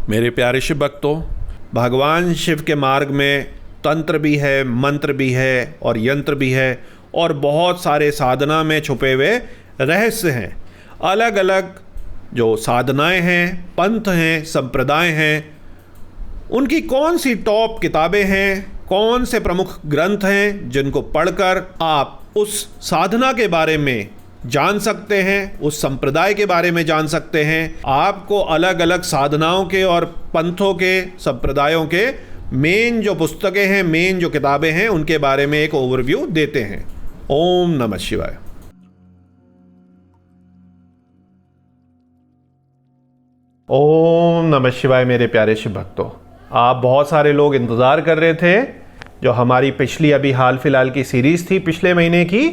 मेरे प्यारे शिव भक्तों, भगवान शिव के मार्ग में तंत्र भी है, मंत्र भी है और यंत्र भी है और बहुत सारे साधना में छुपे हुए रहस्य हैं। अलग अलग जो साधनाएं हैं, पंथ हैं, संप्रदाय हैं, उनकी कौन सी टॉप किताबें हैं, कौन से प्रमुख ग्रंथ हैं जिनको पढ़कर आप उस साधना के बारे में जान सकते हैं, उस संप्रदाय के बारे में जान सकते हैं। आपको अलग अलग साधनाओं के और पंथों के, संप्रदायों के मेन जो पुस्तकें हैं, मेन जो किताबें हैं, उनके बारे में एक ओवरव्यू देते हैं। ओम नमः शिवाय। ओम नमः शिवाय। मेरे प्यारे शिव भक्तों, आप बहुत सारे लोग इंतज़ार कर रहे थे जो हमारी पिछली अभी हाल फिलहाल की सीरीज़ थी पिछले महीने की,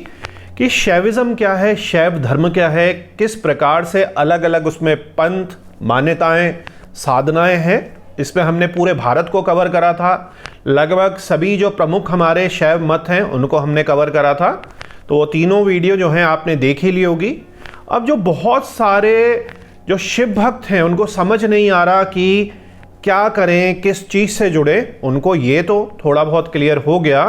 कि शैविज़्म क्या है, शैव धर्म क्या है, किस प्रकार से अलग अलग उसमें पंथ, मान्यताएं, साधनाएं हैं। इसमें हमने पूरे भारत को कवर करा था। लगभग सभी जो प्रमुख हमारे शैव मत हैं उनको हमने कवर करा था। तो वो तीनों वीडियो जो हैं आपने देख ही ली होगी। अब जो बहुत सारे जो शिव भक्त हैं उनको समझ नहीं आ रहा कि क्या करें, किस चीज़ से जुड़े, उनको ये तो थोड़ा बहुत क्लियर हो गया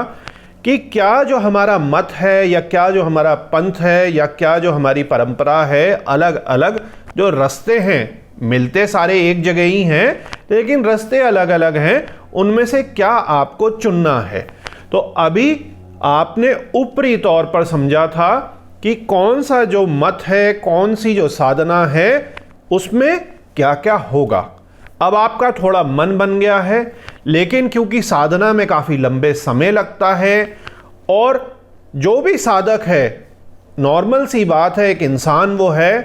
कि क्या जो हमारा मत है या क्या जो हमारा पंथ है या क्या जो हमारी परंपरा है, अलग अलग जो रास्ते हैं, मिलते सारे एक जगह ही हैं लेकिन रास्ते अलग अलग हैं, उनमें से क्या आपको चुनना है। तो अभी आपने ऊपरी तौर पर समझा था कि कौन सा जो मत है, कौन सी जो साधना है, उसमें क्या क्या होगा। अब आपका थोड़ा मन बन गया है, लेकिन क्योंकि साधना में काफ़ी लंबे समय लगता है और जो भी साधक है, नॉर्मल सी बात है, एक इंसान वो है,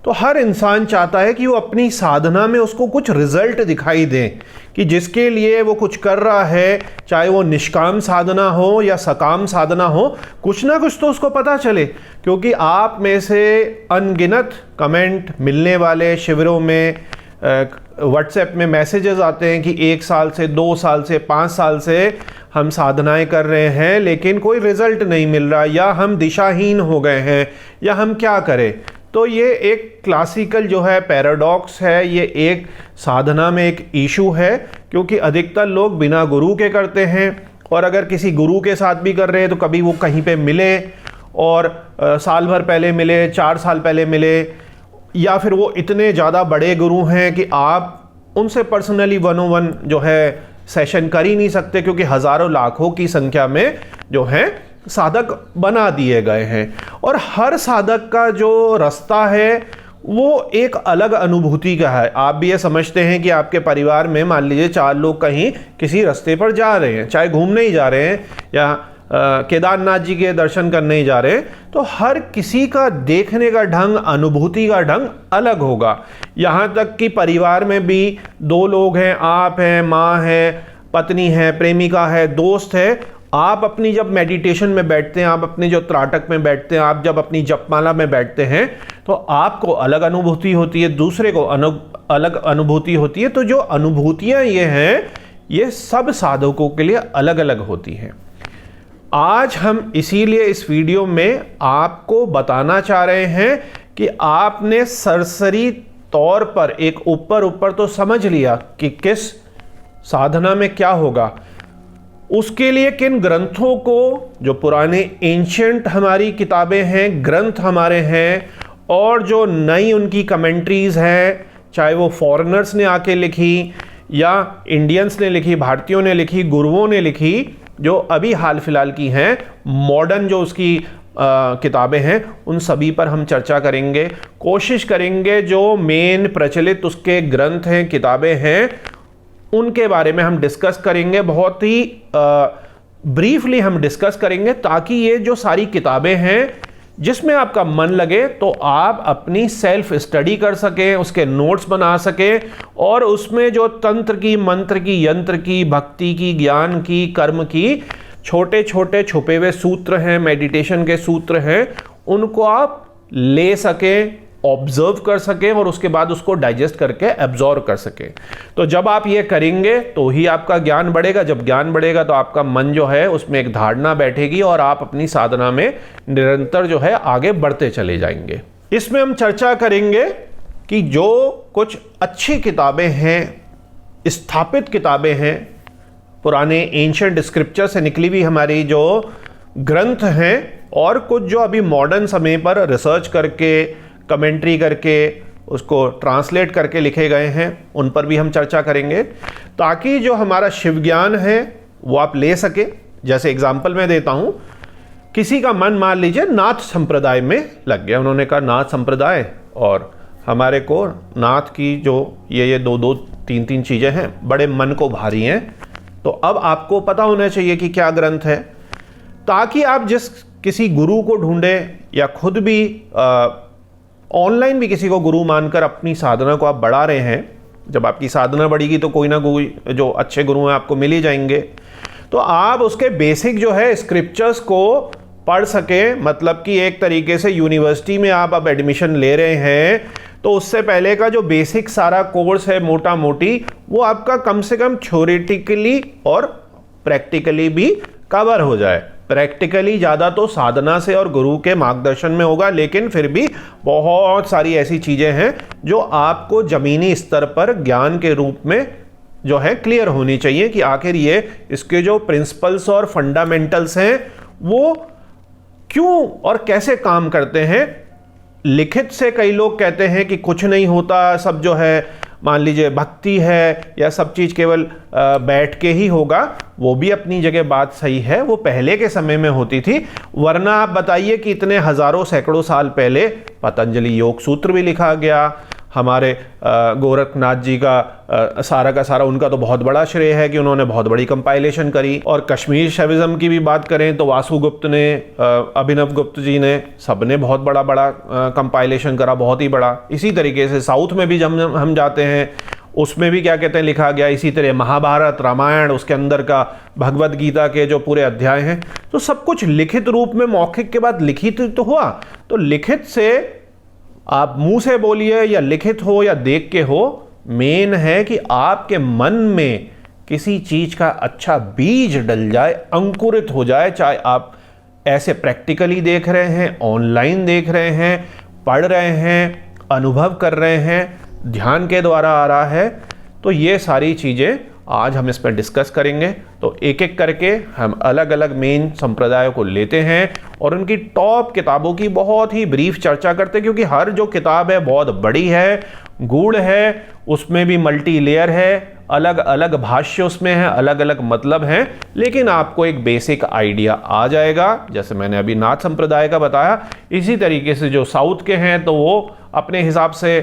तो हर इंसान चाहता है कि वो अपनी साधना में उसको कुछ रिजल्ट दिखाई दे, कि जिसके लिए वो कुछ कर रहा है, चाहे वो निष्काम साधना हो या सकाम साधना हो, कुछ ना कुछ तो उसको पता चले। क्योंकि आप में से अनगिनत कमेंट मिलने वाले, शिविरों में, व्हाट्सएप में मैसेजेस आते हैं कि 1 साल से, 2 साल से, 5 साल से हम साधनाएं कर रहे हैं लेकिन कोई रिजल्ट नहीं मिल रहा, या हम दिशाहीन हो गए हैं, या हम क्या करें। तो ये एक क्लासिकल जो है पैराडॉक्स है, ये एक साधना में एक इशू है, क्योंकि अधिकतर लोग बिना गुरु के करते हैं, और अगर किसी गुरु के साथ भी कर रहे हैं तो कभी वो कहीं पे मिले और साल भर पहले मिले, 4 साल पहले मिले, या फिर वो इतने ज़्यादा बड़े गुरु हैं कि आप उनसे पर्सनली 1-on-1 जो है सेशन कर ही नहीं सकते, क्योंकि हज़ारों लाखों की संख्या में जो है साधक बना दिए गए हैं। और हर साधक का जो रास्ता है वो एक अलग अनुभूति का है। आप भी ये समझते हैं कि आपके परिवार में मान लीजिए 4 लोग कहीं किसी रास्ते पर जा रहे हैं, चाहे घूमने ही जा रहे हैं या केदारनाथ जी के दर्शन करने ही जा रहे हैं, तो हर किसी का देखने का ढंग, अनुभूति का ढंग अलग होगा। यहाँ तक कि परिवार में भी 2 लोग हैं, आप हैं, माँ है, पत्नी है, प्रेमिका है, दोस्त है, आप अपनी जब मेडिटेशन में बैठते हैं, आप अपने जो त्राटक में बैठते हैं, आप जब अपनी जपमाला में बैठते हैं, तो आपको अलग अनुभूति होती है, दूसरे को अलग अनुभूति होती है। तो जो अनुभूतियाँ ये हैं, ये सब साधकों के लिए अलग अलग होती हैं। आज हम इसीलिए इस वीडियो में आपको बताना चाह रहे हैं कि आपने सरसरी तौर पर एक ऊपर तो समझ लिया कि किस साधना में क्या होगा, उसके लिए किन ग्रंथों को, जो पुराने एंशिएंट हमारी किताबें हैं, ग्रंथ हमारे हैं, और जो नई उनकी कमेंट्रीज़ हैं, चाहे वो फॉरेनर्स ने आके लिखी या इंडियंस ने लिखी, भारतीयों ने लिखी, गुरुओं ने लिखी, जो अभी हाल फिलहाल की हैं, मॉडर्न जो उसकी किताबें हैं, उन सभी पर हम चर्चा करेंगे। कोशिश करेंगे जो मेन प्रचलित उसके ग्रंथ हैं, किताबें हैं, उनके बारे में हम डिस्कस करेंगे। बहुत ही ब्रीफली हम डिस्कस करेंगे, ताकि ये जो सारी किताबें हैं जिसमें आपका मन लगे तो आप अपनी सेल्फ स्टडी कर सकें, उसके नोट्स बना सकें, और उसमें जो तंत्र की, मंत्र की, यंत्र की, भक्ति की, ज्ञान की, कर्म की छोटे छोटे छुपे हुए सूत्र हैं, मेडिटेशन के सूत्र हैं, उनको आप ले सकें, ऑब्जर्व कर सकें और उसके बाद उसको डाइजेस्ट करके एब्जॉर्व कर सकें। तो जब आप ये करेंगे तो ही आपका ज्ञान बढ़ेगा। जब ज्ञान बढ़ेगा तो आपका मन जो है उसमें एक धारणा बैठेगी और आप अपनी साधना में निरंतर जो है आगे बढ़ते चले जाएंगे। इसमें हम चर्चा करेंगे कि जो कुछ अच्छी किताबें हैं स्थापित किताबें हैं, पुराने एंशिएंट स्क्रिप्चर से निकली हुई हमारी जो ग्रंथ हैं, और कुछ जो अभी मॉडर्न समय पर रिसर्च करके, कमेंट्री करके, उसको ट्रांसलेट करके लिखे गए हैं, उन पर भी हम चर्चा करेंगे, ताकि जो हमारा शिव ज्ञान है वो आप ले सके। जैसे एग्जाम्पल मैं देता हूँ, किसी का मन मान लीजिए नाथ संप्रदाय में लग गया, उन्होंने कहा नाथ संप्रदाय, और हमारे को नाथ की जो ये दो दो तीन तीन चीज़ें हैं बड़े मन को भारी हैं, तो अब आपको पता होना चाहिए कि क्या ग्रंथ है, ताकि आप जिस किसी गुरु को ढूंढे या खुद भी ऑनलाइन भी किसी को गुरु मानकर अपनी साधना को आप बढ़ा रहे हैं, जब आपकी साधना बढ़ेगी तो कोई ना कोई जो अच्छे गुरु हैं आपको मिल ही जाएंगे, तो आप उसके बेसिक जो है स्क्रिप्चर्स को पढ़ सकें। मतलब कि एक तरीके से यूनिवर्सिटी में आप अब एडमिशन ले रहे हैं, तो उससे पहले का जो बेसिक सारा कोर्स है मोटा मोटी, वो आपका कम से कम थ्योरेटिकली और प्रैक्टिकली भी कवर हो जाए। प्रैक्टिकली ज़्यादा तो साधना से और गुरु के मार्गदर्शन में होगा, लेकिन फिर भी बहुत सारी ऐसी चीज़ें हैं जो आपको ज़मीनी स्तर पर ज्ञान के रूप में जो है क्लियर होनी चाहिए कि आखिर ये इसके जो प्रिंसिपल्स और फंडामेंटल्स हैं वो क्यों और कैसे काम करते हैं। लिखित से कई लोग कहते हैं कि कुछ नहीं होता, सब जो है मान लीजिए भक्ति है या सब चीज़ केवल बैठ के ही होगा, वो भी अपनी जगह बात सही है, वो पहले के समय में होती थी। वरना आप बताइए कि इतने हज़ारों सैकड़ों साल पहले पतंजलि योग सूत्र भी लिखा गया, हमारे गोरखनाथ जी का सारा का सारा उनका तो बहुत बड़ा श्रेय है कि उन्होंने बहुत बड़ी कंपाइलेशन करी। और कश्मीर शैविज़म की भी बात करें तो वासुगुप्त ने, अभिनव गुप्त जी ने, सब ने बहुत बड़ा बड़ा कंपाइलेशन करा, बहुत ही बड़ा। इसी तरीके से साउथ में भी जब हम जाते हैं उसमें भी क्या कहते हैं लिखा गया, इसी तरह महाभारत, रामायण, उसके अंदर का भगवद गीता के जो पूरे अध्याय हैं, तो सब कुछ लिखित रूप में मौखिक के बाद लिखित तो हुआ। तो लिखित से आप मुंह से बोलिए या लिखित हो या देख के हो, मेन है कि आपके मन में किसी चीज का अच्छा बीज डल जाए, अंकुरित हो जाए। चाहे आप ऐसे प्रैक्टिकली देख रहे हैं, ऑनलाइन देख रहे हैं, पढ़ रहे हैं, अनुभव कर रहे हैं, ध्यान के द्वारा आ रहा है, तो ये सारी चीज़ें आज हम इस पर डिस्कस करेंगे। तो एक एक करके हम अलग अलग मेन संप्रदायों को लेते हैं और उनकी टॉप किताबों की बहुत ही ब्रीफ चर्चा करते हैं, क्योंकि हर जो किताब है बहुत बड़ी है, गूढ़ है, उसमें भी मल्टी लेयर है, अलग अलग भाष्य उसमें है, अलग अलग मतलब हैं, लेकिन आपको एक बेसिक आइडिया आ जाएगा। जैसे मैंने अभी नाथ संप्रदाय का बताया, इसी तरीके से जो साउथ के हैं तो वो अपने हिसाब से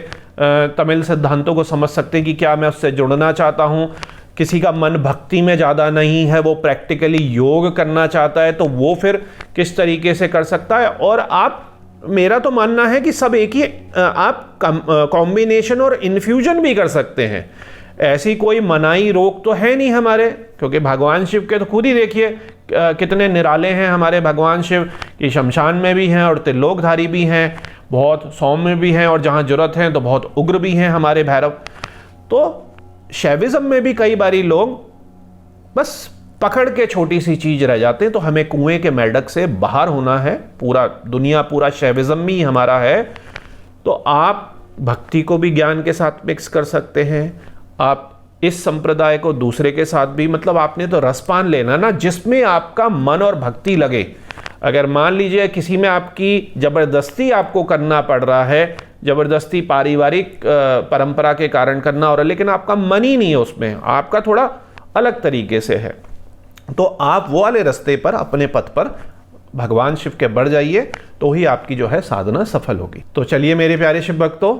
तमिल सिद्धांतों को समझ सकते हैं कि क्या मैं उससे जुड़ना चाहता हूँ। किसी का मन भक्ति में ज़्यादा नहीं है, वो प्रैक्टिकली योग करना चाहता है, तो वो फिर किस तरीके से कर सकता है। और आप, मेरा तो मानना है कि सब एक ही, आप कॉम्बिनेशन और इन्फ्यूजन भी कर सकते हैं। ऐसी कोई मनाही रोक तो है नहीं हमारे, क्योंकि भगवान शिव के तो खुद ही देखिए कितने निराले हैं हमारे भगवान शिव, कि शमशान में भी हैं और त्रिलोकधारी भी हैं, बहुत सौम्य भी हैं, और जहाँ जरूरत है तो बहुत उग्र भी हैं हमारे भैरव। तो शैविज्म में भी कई बारी लोग बस पकड़ के छोटी सी चीज रह जाते हैं। तो हमें कुएं के मेंढक से बाहर होना है, पूरा दुनिया, पूरा शैविज्म ही हमारा है। तो आप भक्ति को भी ज्ञान के साथ मिक्स कर सकते हैं, आप इस संप्रदाय को दूसरे के साथ भी, मतलब आपने तो रसपान लेना ना, जिसमें आपका मन और भक्ति लगे। अगर मान लीजिए किसी में आपकी जबरदस्ती आपको करना पड़ रहा है, जबरदस्ती पारिवारिक परंपरा के कारण करना हो रहा है, लेकिन आपका मन ही नहीं है उसमें, आपका थोड़ा अलग तरीके से है, तो आप वो वाले रास्ते पर, अपने पथ पर भगवान शिव के बढ़ जाइए, तो ही आपकी जो है साधना सफल होगी। तो चलिए मेरे प्यारे शिव भक्तों,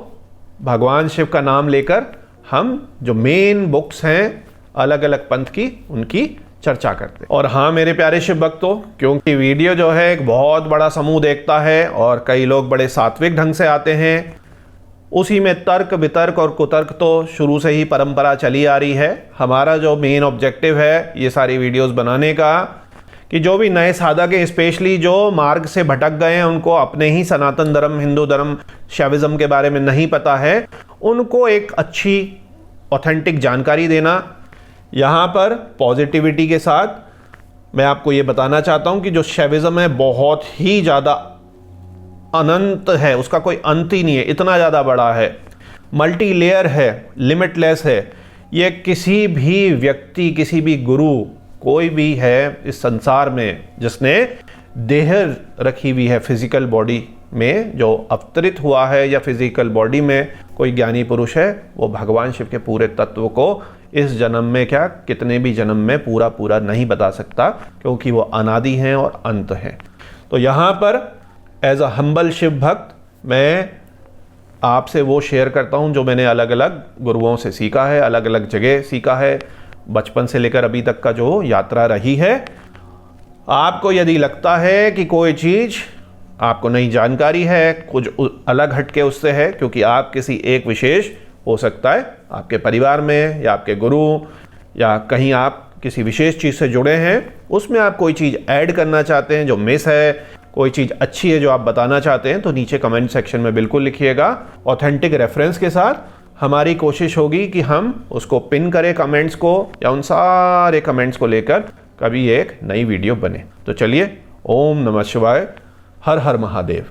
भगवान शिव का नाम लेकर हम जो मेन बुक्स हैं अलग अलग पंथ की, उनकी चर्चा करते हैं। और हाँ मेरे प्यारे शिव भक्तों, क्योंकि वीडियो जो है एक बहुत बड़ा समूह देखता है और कई लोग बड़े सात्विक ढंग से आते हैं, उसी में तर्क वितर्क और कुतर्क तो शुरू से ही परंपरा चली आ रही है। हमारा जो मेन ऑब्जेक्टिव है ये सारी वीडियोस बनाने का, कि जो भी नए साधक हैं, स्पेशली जो मार्ग से भटक गए हैं, उनको अपने ही सनातन धर्म, हिंदू धर्म, शैविज्म के बारे में नहीं पता है, उनको एक अच्छी ऑथेंटिक जानकारी देना। यहाँ पर पॉजिटिविटी के साथ मैं आपको ये बताना चाहता हूँ कि जो शैविज्म है बहुत ही ज़्यादा अनंत है, उसका कोई अंत ही नहीं है, इतना ज़्यादा बड़ा है, मल्टी लेयर है, लिमिटलेस है। ये किसी भी व्यक्ति, किसी भी गुरु, कोई भी है इस संसार में जिसने देह रखी हुई है फिजिकल बॉडी में, जो अवतरित हुआ है या फिजिकल बॉडी में कोई ज्ञानी पुरुष है, वो भगवान शिव के पूरे तत्व को इस जन्म में क्या कितने भी जन्म में पूरा नहीं बता सकता, क्योंकि वो अनादि हैं और अंत हैं। तो यहाँ पर एज अ हम्बल शिव भक्त मैं आपसे वो शेयर करता हूँ जो मैंने अलग अलग गुरुओं से सीखा है, अलग अलग जगह सीखा है, बचपन से लेकर अभी तक का जो यात्रा रही है। आपको यदि लगता है कि कोई चीज़ आपको नई जानकारी है, कुछ अलग हटके उससे है, क्योंकि आप किसी एक विशेष, हो सकता है आपके परिवार में या आपके गुरु या कहीं आप किसी विशेष चीज़ से जुड़े हैं, उसमें आप कोई चीज़ ऐड करना चाहते हैं जो मिस है, कोई चीज़ अच्छी है जो आप बताना चाहते हैं, तो नीचे कमेंट सेक्शन में बिल्कुल लिखिएगा। ऑथेंटिक रेफरेंस के साथ हमारी कोशिश होगी कि हम उसको पिन करें कमेंट्स को, या उन सारे कमेंट्स को लेकर कभी एक नई वीडियो बने। तो चलिए, ओम नमः शिवाय, हर हर महादेव।